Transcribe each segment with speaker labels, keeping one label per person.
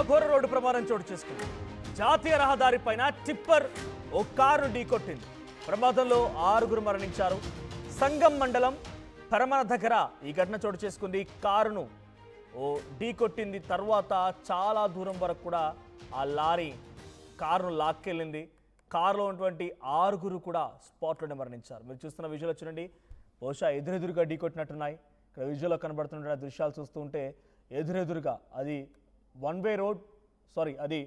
Speaker 1: ఘోర రోడ్డు ప్రమాదం చోటు చేసుకుంది. జాతీయ రహదారి పైన టిప్పర్ ఓ కారును ఢీకొట్టింది. ప్రమాదంలో 6గురు మరణించారు. సంగం మండలం పరమన దగ్గర ఈ ఘటన చోటు చేసుకుంది. కారును ఢీకొట్టింది. తర్వాత చాలా దూరం వరకు కూడా ఆ లారీ కారును లాక్కెళ్ళింది. కారులో ఉన్నటువంటి 6గురు కూడా స్పాట్లోనే మరణించారు. మీరు చూస్తున్న విజువల్ చూడండి, బహుశా ఎదురెదురుగా ఢీకొట్టినట్టున్నాయి. ఇక్కడ విజువల్లో కనబడుతున్న దృశ్యాలు చూస్తూ ఉంటే ఎదురెదురుగా అది వన్ వే రోడ్, అది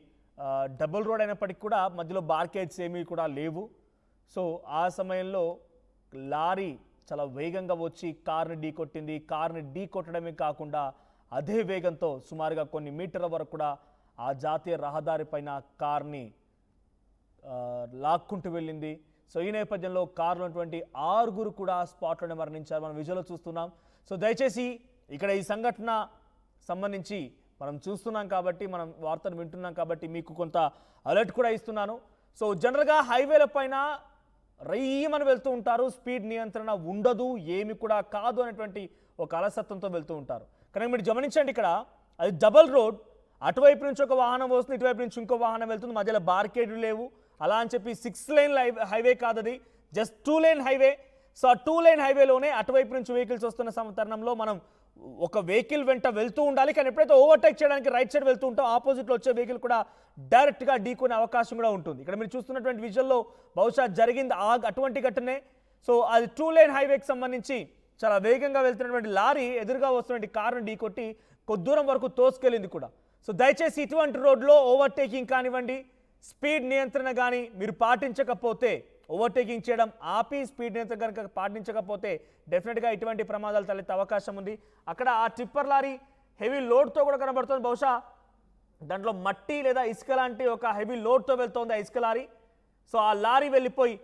Speaker 1: డబుల్ రోడ్ అయినప్పటికీ కూడా మధ్యలో బార్కేడ్స్ ఏమీ కూడా లేవు. సో ఆ సమయంలో లారీ చాలా వేగంగా వచ్చి కార్ని ఢీకొట్టింది. కార్ని ఢీకొట్టడమే కాకుండా అదే వేగంతో సుమారుగా కొన్ని మీటర్ల వరకు కూడా ఆ జాతీయ రహదారి పైన కార్ని లాక్కుంటూ వెళ్ళింది. సో ఈ నేపథ్యంలో కారులో ఉన్నటువంటి 6గురు కూడా స్పాట్లోనే మరణించారు. మనం విజువల్లో చూస్తున్నాం. సో దయచేసి ఇక్కడ ఈ సంఘటన సంబంధించి మనం చూస్తున్నాం కాబట్టి, మనం వార్తను వింటున్నాం కాబట్టి మీకు కొంత అలర్ట్ కూడా ఇస్తున్నాను. సో జనరల్గా హైవేల పైన రయ్యమని వెళ్తూ ఉంటారు, స్పీడ్ నియంత్రణ ఉండదు, ఏమి కూడా కాదు అనేటువంటి ఒక అలసత్వంతో వెళ్తూ ఉంటారు. కానీ మీరు గమనించండి, ఇక్కడ అది డబల్ రోడ్, అటువైపు నుంచి ఒక వాహనం వస్తుంది, ఇటువైపు నుంచి ఇంకో వాహనం వెళ్తుంది, మధ్యలో బార్కేడ్లు లేవు. అలా అని చెప్పి 6 లేన్ హైవే కాదు, అది జస్ట్ 2 లేన్ హైవే. సో ఆ 2 లేన్ హైవేలోనే అటువైపు నుంచి వెహికల్స్ వస్తున్న తరుణంలో మనం ఒక వెహికల్ వెంట వెళ్తూ ఉండాలి. కానీ ఎప్పుడైతే ఓవర్టేక్ చేయడానికి రైట్ సైడ్ వెళ్తూ ఉంటాం, ఆపోజిట్లో వచ్చే వెహికల్ కూడా డైరెక్ట్గా ఢీకొనే అవకాశం కూడా ఉంటుంది. ఇక్కడ మీరు చూస్తున్నటువంటి విజువల్లో బహుశా జరిగింది అటువంటి ఘటనే. సో అది 2 లేన్ హైవేకి సంబంధించి చాలా వేగంగా వెళ్తున్నటువంటి లారీ ఎదురుగా వస్తున్నటువంటి కారును ఢీకొట్టి కొద్ది దూరం వరకు తోసుకెళ్ళింది కూడా. సో దయచేసి ఇటువంటి రోడ్లో ఓవర్టేకింగ్ కానివ్వండి, స్పీడ్ నియంత్రణ కానీ మీరు పాటించకపోతే, ఓవర్టేకింగ్ చేయడం ఆపి స్పీడ్ నియంత్రణ కనుక పాటించకపోతే డెఫినెట్గా ఇటువంటి ప్రమాదాలు తలెత్తే అవకాశం ఉంది. అక్కడ ఆ టిప్పర్ లారీ హెవీ లోడ్తో కూడా కనబడుతుంది. బహుశా దాంట్లో మట్టి లేదా ఇసుక లాంటి ఒక హెవీ లోడ్తో వెళ్తోంది ఆ ఇసుక లారీ. సో ఆ లారీ వెళ్ళిపోయి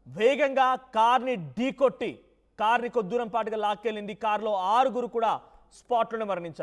Speaker 1: వేగంగా కార్ని ఢీకొట్టి కార్ని కొద్ది దూరం పాటుగా లాక్కెళ్ళింది. కారులో 6గురు కూడా స్పాట్లోనే మరణించారు.